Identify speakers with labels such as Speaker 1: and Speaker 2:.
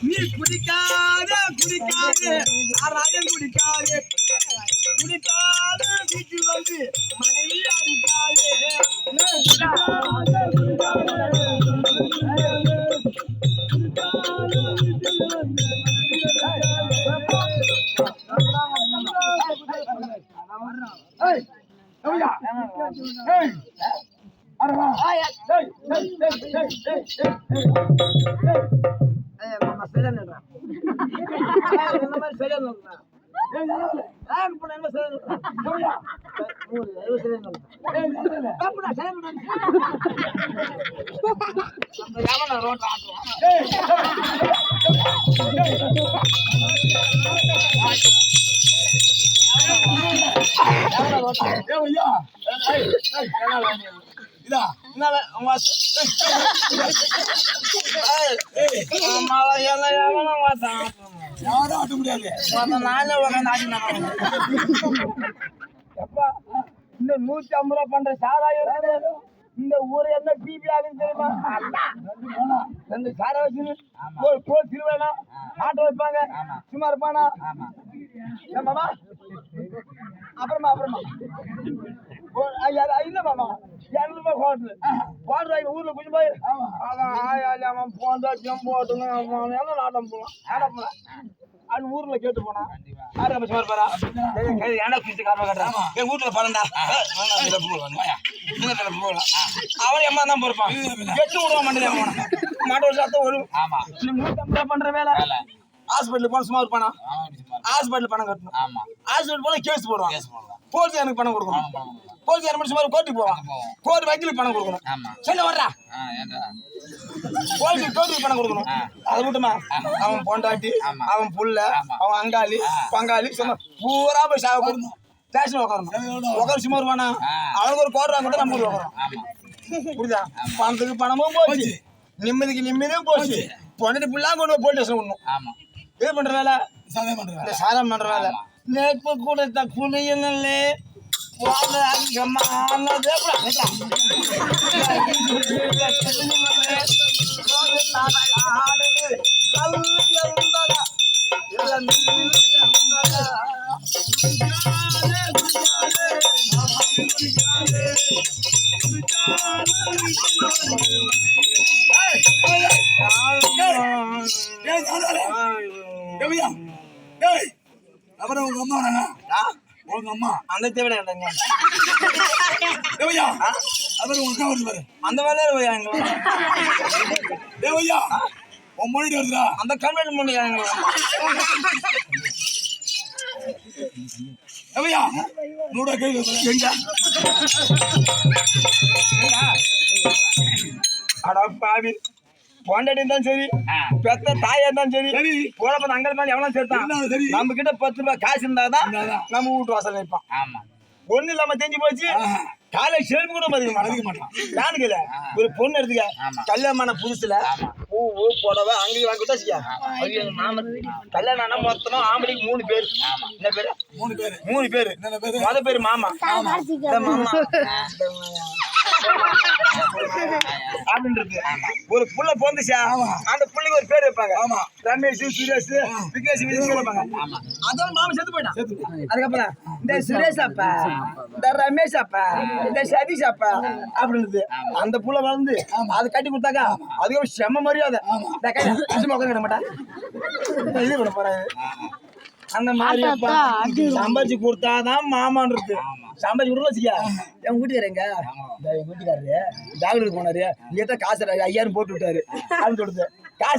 Speaker 1: நீ குடிக்காத குடிக்காத சாராயம் குடிக்காத குடிக்காத வீட்டில் வந்து மனைவி அடிக்காதே யாரும் ஆட்ட முடியாது. இந்த 150 ரூபா பண்ற சாராயம் இந்த ஊர் என்ன டிபி ஆகுன்னு தெரியுமா? ரெண்டு சாரை வச்சு போய் திருவேனா ஆட்டோ வைப்பாங்க, சும்மா இருப்பானா? ஏமாமா அப்புறமா இல்ல மாமா 200 ரூபாய் குவார்டர் வாங்கி ஊர்ல கொஞ்சம் போய் அவன் போந்தா போட்டுங்க ஆட்டம் போலாம் ஆடம் போல அது ஊர்ல கேட்டு போனா என் வீட்டுல பணம்டா அவன் எம்மா தான் பொறுப்பான் 8 விடுவான் மண்டல மாட்டோட சாத்தம் வரும். 150 ரூபா பண்ற வேலை ஹாஸ்பிட்டலுக்கு போன சும்மா இருப்பானா? ஹாஸ்பிட்டல் பணம் கட்டணும். ஹாஸ்பிட்டல் போனா கேஸ் போடுவான். போலீஸ் எனக்கு பணம் கொடுக்கணும். போலீஸ் முடிச்ச மாதிரி கோர்ட்டுக்கு போவான். கோர்ட் வக்கீலுக்கு பணம் கொடுக்கணும். சொல்ல வர்றா போலீஸ் கோர்ட்டுக்கு பணம் கொடுக்கணும். அது மட்டுமா அவன் பொண்டாட்டி, அவன் புள்ள, அவன் அங்காளி பங்காளி சும்மா பூரா போய் சாக கொடுக்கணும். ஸ்டேஷன் உட்கார சும்மா வருவானா அவனுக்கு ஒரு கோர்ட் வாங்கிட்டு நம்ம உட்காரோம். புரியுதா? பணத்துக்கு பணமும் போச்சு, நிம்மதிக்கு நிம்மதியும் போச்சு. பொண்டாட்டி புள்ளா கொண்டு போய் போலீஸ் ஸ்டேஷன் விடணும். இது பண்ற வேலை சாதம் பண்ற வேலை. நேற்று கொடுத்த புளியங்களே
Speaker 2: அப்புறம் உங்க அம்மா வராங்க. உங்க அம்மா
Speaker 1: அந்த தேவை
Speaker 2: அப்புறம் உங்க அக்கா வருது பாரு.
Speaker 1: அந்த வேலையா எங்க
Speaker 2: தேவையா உன் மொழிட்டு வருதுடா.
Speaker 1: அந்த கம்ப்ளைண்ட் பண்ணியா எங்க
Speaker 2: தேவையா 100 கேள்வி எங்க
Speaker 1: அடா பாவி பொண்டாட்டி இருந்தாலும் சரி பெத்த தாயா இருந்தாலும் சரி போறப்ப அங்கே இருந்தாலும் எவ்வளவு சேர்த்தான் நம்ம கிட்ட 10 ரூபாய் காசு இருந்தாதான் நம்ம வீட்டு வாசல் நிற்பான். ஒண்ணு இல்லாம தெரிஞ்சு போச்சு. காலையில செல்வி கூட மதிக்க மாட்டான். யானுக்குல ஒரு பொண்ணு எடுத்துக்க கல்யாணமான புதுசுல பூ புடவை அங்கேயும் வாங்கி விட்டா மாமன் கல்யாணம் ஆனா மொத்தம் ஆம்பளைக்கு 3 பேர். என்ன பேரு? 3 பேரு. மொத பேரு மாமா. மாமா அப்படின்றது ஒரு புள்ள போந்துச்சா அந்த புள்ளைக்கு ஒரு பேர் வைப்பாங்க. ரமேஷ், சுரேஷ், விக்னேஷ் வைப்பாங்க. அதோட மாமா செத்து போயிட்டான். அதுக்கப்புறம் இந்த சுரேஷ் அப்பா, இந்த ரமேஷ் அப்பா, இந்த சதீஷ் அப்பா அப்படின்றது அந்த புள்ள வளர்ந்து அது கட்டி கொடுத்தாக்கா அதுக்கு செம்ம மரியாதை. உட்கார மாட்டேன் இது பண்ண போறாரு. அந்த மாதிரி சம்பாதிச்சு கொடுத்தாதான் மாமான்றது. சம்பாதிச்சு கொடுக்கல வச்சுக்கா என் வீட்டுக்காரங்க என் வீட்டுக்காரரு டாக்டருக்கு போனாரு. இங்கே தான் காசு 5000 போட்டு விட்டாரு அப்படின்னு சொல்லுது.